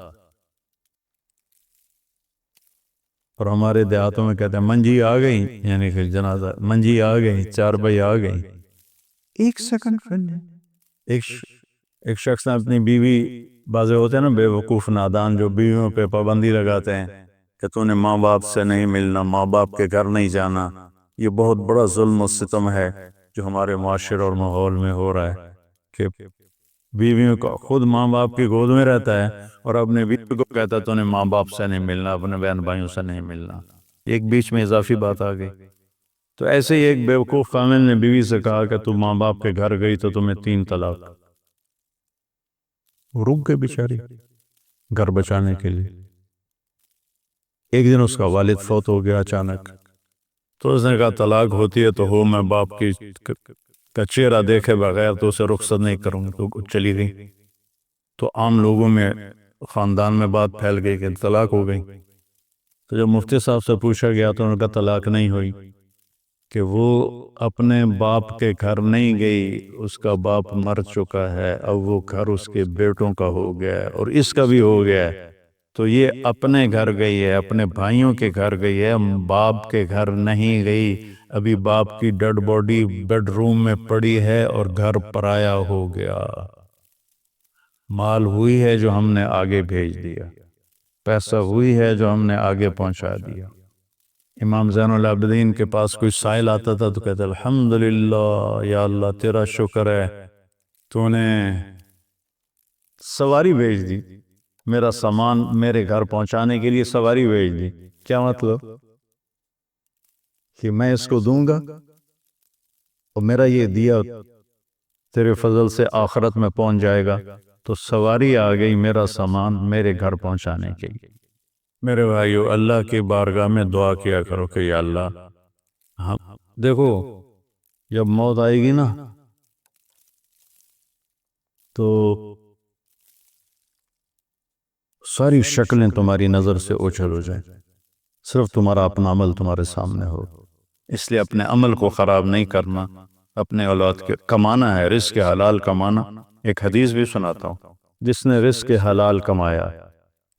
اور ہمارے دیہاتوں میں کہتے ہیں منجی آ گئی، یعنی کہ جنازہ، منجی آ گئی، چار بھائی آ گئی۔ ایک سیکنڈ پہلے ایک شخص نے اپنی بیوی، بعضے ہوتے ہیں نا بے وقوف نادان جو بیویوں پہ پابندی لگاتے ہیں کہ تو نے ماں باپ سے نہیں ملنا، ماں باپ کے گھر نہیں جانا۔ یہ بہت بڑا ظلم و ستم ہے جو ہمارے معاشرے اور ماحول میں ہو رہا ہے کہ بیویوں کو خود ماں باپ کی گود میں رہتا ہے اور اپنے بیوی کو کہتا ہے تو نے ماں باپ سے نہیں ملنا، اپنے بہن بھائیوں سے نہیں ملنا۔ ایک بیچ میں اضافی بات آ گئی۔ تو ایسے ہی ایک بیوقوف خامن نے بیوی سے کہا کہ تو ماں باپ کے گھر گئی تو تمہیں 3 طلاق۔ رک گئے بیچاری گھر بچانے کے لیے۔ ایک دن اس کا والد فوت ہو گیا اچانک، تو اس نے کہا طلاق ہوتی ہے تو ہو، میں باپ کی کا چہرہ دیکھے بغیر تو اسے رخصت نہیں کروں گی، تو چلی گئی۔ تو عام لوگوں میں، خاندان میں بات پھیل گئی کہ طلاق ہو گئی۔ تو جب مفتی صاحب سے پوچھا گیا تو انہوں نے کہا طلاق نہیں ہوئی، کہ وہ اپنے باپ کے گھر نہیں گئی، اس کا باپ مر چکا ہے، اب وہ گھر اس کے بیٹوں کا ہو گیا ہے اور اس کا بھی ہو گیا ہے۔ تو یہ اپنے گھر گئی ہے، اپنے بھائیوں کے گھر گئی ہے، باپ کے گھر نہیں گئی۔ ابھی باپ کی ڈیڈ باڈی بیڈ روم میں پڑی ہے اور گھر پرایا ہو گیا۔ مال ہوئی ہے جو ہم نے آگے بھیج دیا، پیسہ ہوئی ہے جو ہم نے آگے پہنچا دیا۔ امام زین العابدین کے پاس کوئی سائل آتا تھا تو کہتا الحمدللہ یا اللہ تیرا شکر ہے، تو نے سواری بھیج دی، میرا سامان میرے گھر پہنچانے کے لیے سواری بھیج دی۔ کیا مطلب؟ کہ میں اس کو دوں گا اور میرا یہ دیا تیرے فضل سے آخرت میں پہنچ جائے گا، تو سواری آ گئی میرا سامان میرے گھر پہنچانے کے لیے۔ میرے بھائیو، اللہ کی بارگاہ میں دعا کیا کرو کہ یا اللہ، دیکھو جب موت آئے گی نا تو ساری شکلیں تمہاری نظر سے اوجھل ہو جائیں، صرف تمہارا اپنا عمل تمہارے سامنے ہو۔ اس لیے اپنے عمل کو خراب نہیں کرنا، اپنے اولاد کے کمانا ہے، رزق حلال کمانا۔ ایک حدیث بھی سناتا ہوں، جس نے رزق حلال کمایا،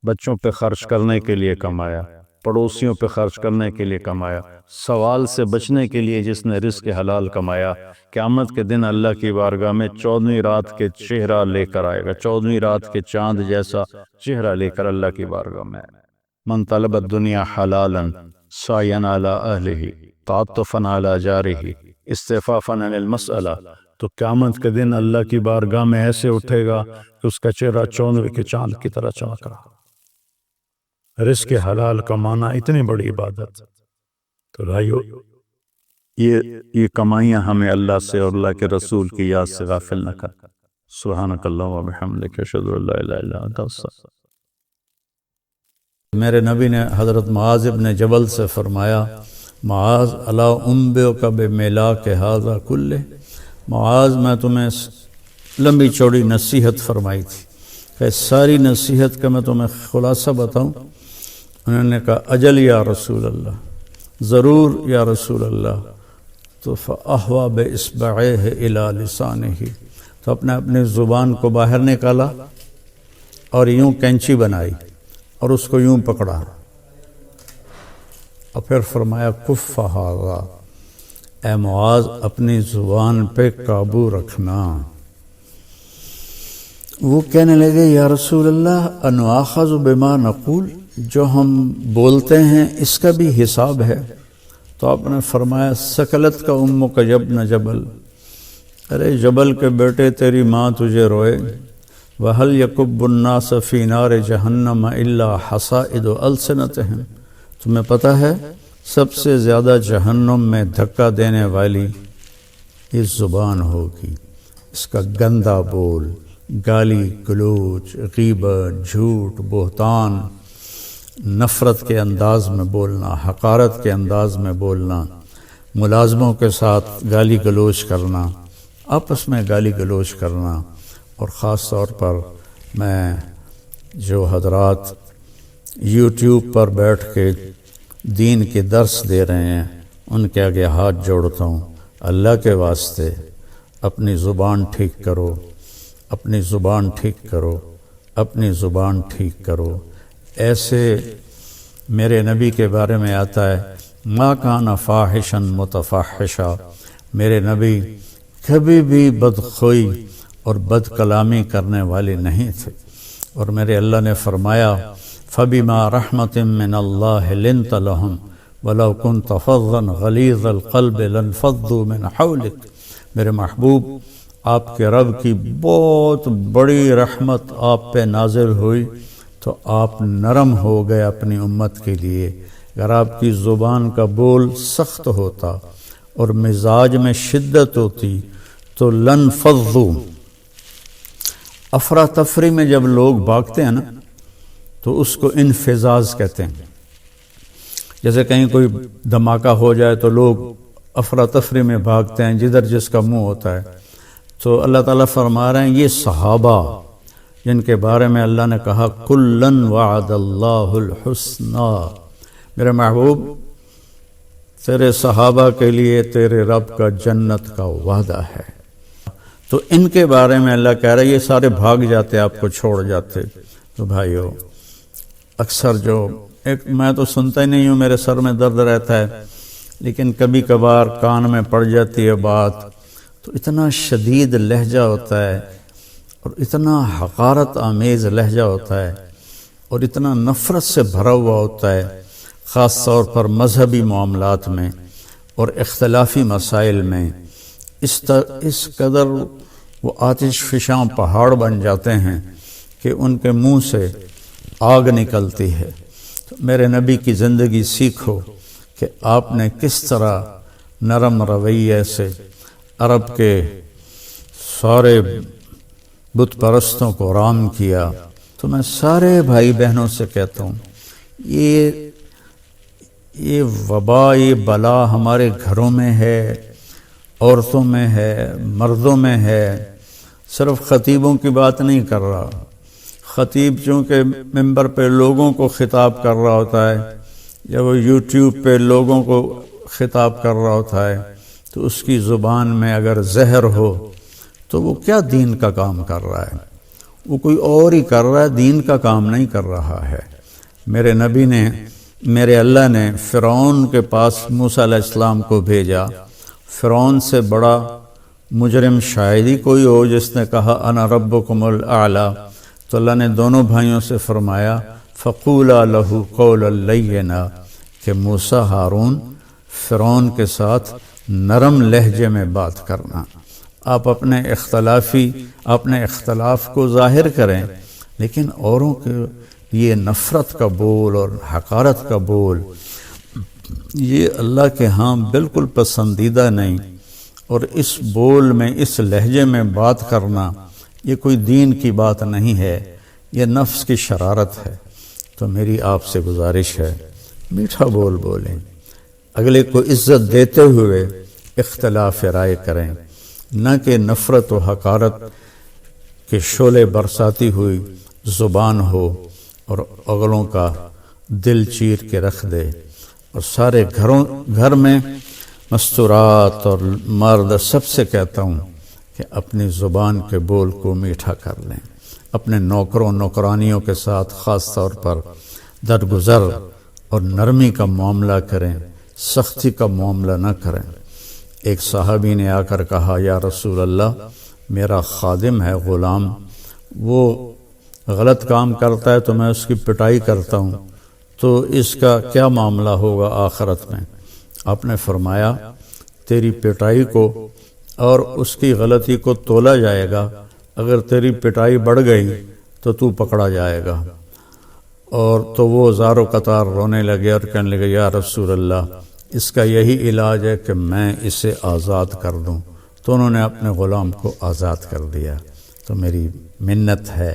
بچوں پہ خرچ کرنے کے لیے کمایا، پڑوسیوں پہ خرچ کرنے کے لیے کمایا، سوال سے بچنے کے لیے جس نے رزق حلال کمایا، قیامت کے دن اللہ کی بارگاہ میں 14ویں رات کے چہرہ لے کر آئے گا، 14ویں رات کے چاند جیسا چہرہ لے کر اللہ کی بارگاہ میں۔ من طلب الدنیا حلالا سعیا علی اہلہ تعطفا علی جارہ استعفافا عن المسئلہ، تو قیامت کے دن اللہ کی بارگاہ میں ایسے اٹھے گا کہ اس کا چہرہ 14ویں کے چاند کی طرح چمک رہا۔ رزق حلال کمانا اتنی بڑی عبادت۔ تو بھائیو، یہ کمائیاں ہمیں اللہ سے اور اللہ کے رسول کی یاد سے غافل نہ کر۔ سبحانک اللہم و بحمدک، اشہد ان لا الہ الا انت استغفرک۔ میرے نبی نے حضرت معاذ ابن جبل سے فرمایا، معاذ الا انبئک بمیلاک ھذا کلہ، معاذ میں تمہیں لمبی چوڑی نصیحت فرمائی تھی کہ ساری نصیحت کا میں تمہیں خلاصہ بتاؤں؟ انہوں نے کہا اجل یا رسول اللہ، ضرور یا رسول اللہ۔ تو فاحوا باصبعیہ الی لسانہ، تو اپنے زبان کو باہر نکالا اور یوں کینچی بنائی اور اس کو یوں پکڑا، اور پھر فرمایا کف ھذا، اے معاذ اپنی زبان پہ قابو رکھنا۔ وہ کہنے لگے یا رسول اللہ انؤاخذ بما نقول، جو ہم بولتے ہیں اس کا بھی حساب ہے؟ تو آپ نے فرمایا سکلت کا امک یبن جبل، ارے جبل کے بیٹے تیری ماں تجھے روئے۔ وَهَلْ يَكُبُّ النَّاسَ فِي نَارِ جَهَنَّمَ إِلَّا حَصَائِدُ أَلْسِنَتِهِمْ، تمہیں پتہ ہے سب سے زیادہ جہنم میں دھکا دینے والی اس زبان ہوگی، اس کا گندا بول، گالی گلوچ، غیبت، جھوٹ، بہتان، نفرت کے انداز میں بولنا، حقارت کے انداز میں بولنا، ملازموں کے ساتھ گالی گلوچ کرنا، آپس میں گالی گلوچ کرنا، اور خاص طور پر میں جو حضرات یوٹیوب پر بیٹھ کے دین کے درس دے رہے ہیں ان کے آگے ہاتھ جوڑتا ہوں، اللہ کے واسطے اپنی زبان ٹھیک کرو، اپنی زبان ٹھیک کرو، اپنی زبان ٹھیک کرو۔ ایسے میرے نبی کے بارے میں آتا ہے ما کان فاحشا متفحشا، میرے نبی کبھی بھی بدخوئی اور بد کلامی کرنے والے نہیں تھے، اور میرے اللہ نے فرمایا فبما رحمت من اللہ لنت لهم ولو كنت فظا غلیظ القلب لانفضوا من حولک، میرے محبوب آپ کے رب کی بہت بڑی رحمت آپ پہ نازل ہوئی تو آپ نرم ہو گئے اپنی امت کے لیے۔ اگر آپ کی زبان کا بول سخت ہوتا اور مزاج میں شدت ہوتی تو لانفضوا، افراتفری میں جب لوگ بھاگتے ہیں نا تو اس کو انفزاز کہتے ہیں، جیسے کہیں کوئی دھماکہ ہو جائے تو لوگ افراتفری میں بھاگتے ہیں جدھر جس کا منہ ہوتا ہے۔ تو اللہ تعالیٰ فرما رہے ہیں یہ صحابہ جن کے بارے میں اللہ نے کہا کلن وعد اللہ الحسنی، میرے محبوب تیرے صحابہ کے لیے تیرے رب کا جنت کا وعدہ ہے۔ تو ان کے بارے میں اللہ کہہ رہا ہے یہ سارے بھاگ جاتے آپ کو چھوڑ جاتے۔ تو بھائیو اکثر جو میں تو سنتا ہی نہیں ہوں، میرے سر میں درد رہتا ہے، لیکن کبھی کبھار کان میں پڑ جاتی ہے بات تو اتنا شدید لہجہ ہوتا ہے اور اتنا حقارت آمیز لہجہ ہوتا ہے اور اتنا نفرت سے بھرا ہوا ہوتا ہے، خاص طور پر مذہبی معاملات میں اور اختلافی مسائل میں اس قدر وہ آتش فشاں پہاڑ بن جاتے ہیں کہ ان کے منہ سے آگ نکلتی ہے۔ تو میرے نبی کی زندگی سیکھو کہ آپ نے کس طرح نرم رویے سے عرب کے سارے بت پرستوں کو رام کیا۔ تو میں سارے بھائی بہنوں سے کہتا ہوں یہ وبا، یہ بلا ہمارے گھروں میں ہے، عورتوں میں ہے، مردوں میں ہے۔ صرف خطیبوں کی بات نہیں کر رہا، خطیب چونکہ ممبر پہ لوگوں کو خطاب کر رہا ہوتا ہے یا وہ یوٹیوب پہ لوگوں کو خطاب کر رہا ہوتا ہے تو اس کی زبان میں اگر زہر ہو تو وہ کیا دین کا کام کر رہا ہے؟ وہ کوئی اور ہی کر رہا ہے، دین کا کام نہیں کر رہا ہے۔ میرے نبی نے، میرے اللہ نے فرعون کے پاس موسیٰ علیہ السلام کو بھیجا۔ فرعون سے بڑا مجرم شاید ہی کوئی ہو جس نے کہا انا ربکم الاعلی۔ تو اللہ نے دونوں بھائیوں سے فرمایا فقولا لہ قولا لینا، کہ موسیٰ ہارون فرعون کے ساتھ نرم لہجے میں بات کرنا۔ آپ اپنے اختلاف کو ظاہر کریں، لیکن اوروں کے یہ نفرت کا بول اور حقارت کا بول یہ اللہ کے ہاں بالکل پسندیدہ نہیں، اور اس بول میں، اس لہجے میں بات کرنا یہ کوئی دین کی بات نہیں ہے، یہ نفس کی شرارت ہے۔ تو میری آپ سے گزارش ہے میٹھا بول بولیں، اگلے کو عزت دیتے ہوئے اختلاف رائے کریں، نہ کہ نفرت و حقارت کے شعلے برساتی ہوئی زبان ہو اور اگلوں کا دل چیر کے رکھ دے۔ اور سارے گھر میں مستورات اور مرد سب سے کہتا ہوں کہ اپنی زبان کے بول کو میٹھا کر لیں، اپنے نوکروں نوکرانیوں کے ساتھ خاص طور پر درگزر اور نرمی کا معاملہ کریں، سختی کا معاملہ نہ کریں۔ ایک صحابی نے آ کر کہا یا رسول اللہ، میرا خادم ہے، غلام، وہ غلط کام کرتا ہے تو میں اس کی پٹائی کرتا ہوں، تو اس کا کیا معاملہ ہوگا آخرت میں؟ آپ نے فرمایا تیری پٹائی کو اور اس کی غلطی کو تولا جائے گا، اگر تیری پٹائی بڑھ گئی تو پکڑا جائے گا۔ اور تو وہ زار و قطار رونے لگے اور کہنے لگے یا رسول اللہ، اس کا یہی علاج ہے کہ میں اسے آزاد کر دوں۔ تو انہوں نے اپنے غلام کو آزاد کر دیا۔ تو میری منت ہے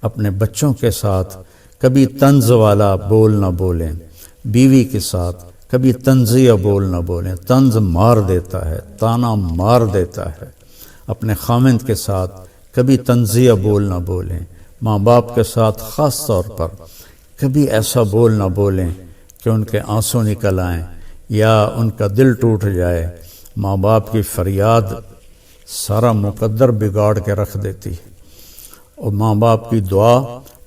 اپنے بچوں کے ساتھ کبھی طنز والا بول نہ بولیں، بیوی کے ساتھ کبھی طنزیہ بول نہ بولیں، طنز مار دیتا ہے، تانا مار دیتا ہے۔ اپنے خامند کے ساتھ کبھی طنزیہ بول نہ بولیں، ماں باپ کے ساتھ خاص طور پر کبھی ایسا بول نہ بولیں کہ ان کے آنسو نکل آئیں یا ان کا دل ٹوٹ جائے۔ ماں باپ کی فریاد سارا مقدر بگاڑ کے رکھ دیتی ہے، اور ماں باپ کی دعا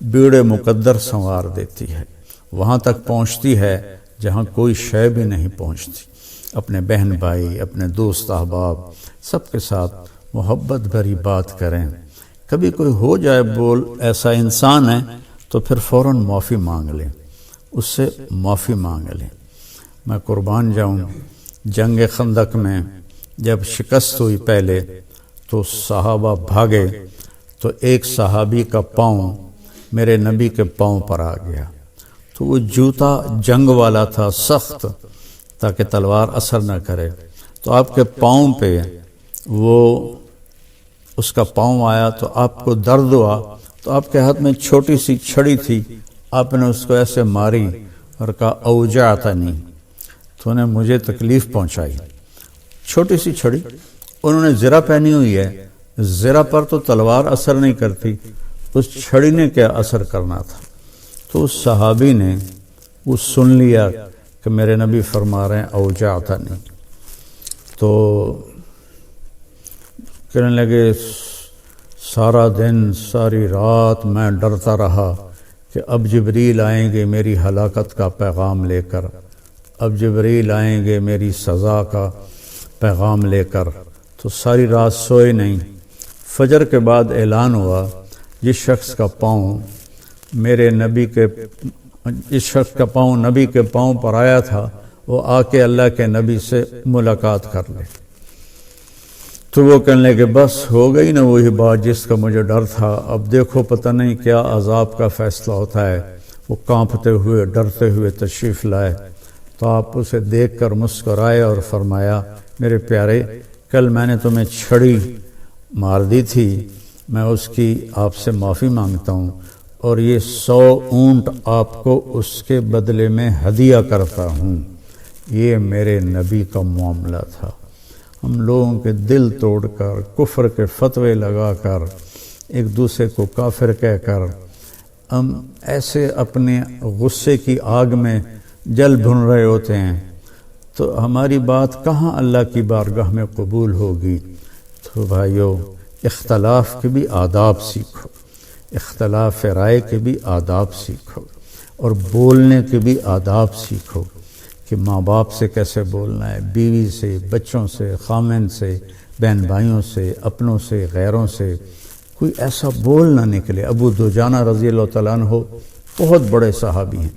بیڑے مقدر سنوار دیتی ہے، وہاں تک پہنچتی ہے جہاں کوئی شے بھی نہیں پہنچتی۔ اپنے بہن بھائی، اپنے دوست احباب سب کے ساتھ محبت بھری بات کریں۔ کبھی کوئی ہو جائے بول ایسا انسان ہے تو پھر فوراً معافی مانگ لیں، اس سے معافی مانگ لیں۔ میں قربان جاؤں، جنگ خندق میں جب شکست ہوئی پہلے تو صحابہ بھاگے، تو ایک صحابی کا پاؤں میرے نبی کے پاؤں پر آ گیا، تو وہ جوتا جنگ والا تھا، سخت، تاکہ تلوار اثر نہ کرے، تو آپ کے پاؤں پہ وہ اس کا پاؤں آیا تو آپ کو درد ہوا، تو آپ کے ہاتھ میں چھوٹی سی چھڑی تھی، آپ نے اس کو ایسے ماری اور کہا اوجعتنی، تو نے مجھے تکلیف پہنچائی۔ چھوٹی سی چھڑی، انہوں نے زرہ پہنی ہوئی ہے، زرہ پر تو تلوار اثر نہیں کرتی، اس چھڑی نے کیا اثر کرنا تھا۔ تو اس صحابی نے وہ سن لیا کہ میرے نبی فرما رہے ہیں اوجعتنی، تو کہنے لگے سارا دن ساری رات میں ڈرتا رہا کہ اب جبریل آئیں گے میری ہلاکت کا پیغام لے کر، اب جبریل آئیں گے میری سزا کا پیغام لے کر، تو ساری رات سوئے نہیں۔ فجر کے بعد اعلان ہوا جس شخص کا پاؤں میرے نبی کے اس شخص کا پاؤں نبی کے پاؤں پر آیا تھا وہ آ کے اللہ کے نبی سے ملاقات کر لے۔ تو وہ کہنے لگے بس ہو گئی نا وہی بات جس کا مجھے ڈر تھا، اب دیکھو پتہ نہیں کیا عذاب کا فیصلہ ہوتا ہے۔ وہ کانپتے ہوئے ڈرتے ہوئے تشریف لائے، تو آپ اسے دیکھ کر مسکرائے اور فرمایا میرے پیارے، کل میں نے تمہیں چھڑی مار دی تھی، میں اس کی آپ سے معافی مانگتا ہوں، اور یہ 100 اونٹ آپ کو اس کے بدلے میں ہدیہ کرتا ہوں۔ یہ میرے نبی کا معاملہ تھا۔ ہم لوگوں کے دل توڑ کر، کفر کے فتوے لگا کر، ایک دوسرے کو کافر کہہ کر، ہم ایسے اپنے غصے کی آگ میں جل بھن رہے ہوتے ہیں، تو ہماری بات کہاں اللہ کی بارگاہ میں قبول ہوگی۔ تو بھائیو، اختلاف کے بھی آداب سیکھو، اختلاف رائے کے بھی آداب سیکھو، اور بولنے کے بھی آداب سیکھو کہ ماں باپ سے کیسے بولنا ہے، بیوی سے، بچوں سے، خامند سے، بہن بھائیوں سے، اپنوں سے، غیروں سے، کوئی ایسا بول نہ نکلے۔ ابو دجانہ رضی اللہ تعالیٰ عنہ بہت بڑے صحابی ہیں،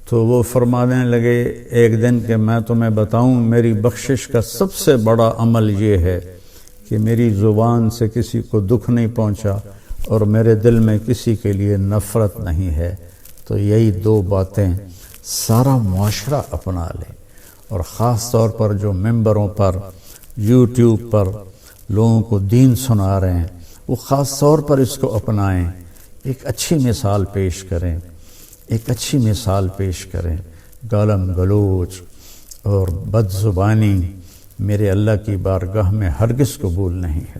تو وہ فرمانے لگے ایک دن کہ میں تمہیں بتاؤں میری بخشش کا سب سے بڑا عمل یہ ہے کہ میری زبان سے کسی کو دکھ نہیں پہنچا اور میرے دل میں کسی کے لیے نفرت نہیں ہے۔ تو یہی 2 باتیں سارا معاشرہ اپنا لے، اور خاص طور پر جو ممبروں پر، یوٹیوب پر لوگوں کو دین سنا رہے ہیں، وہ خاص طور پر اس کو اپنائیں، ایک اچھی مثال پیش کریں، ایک اچھی مثال پیش کریں۔ گالم گلوچ اور بد زبانی میرے اللہ کی بارگاہ میں ہرگز قبول نہیں ہے۔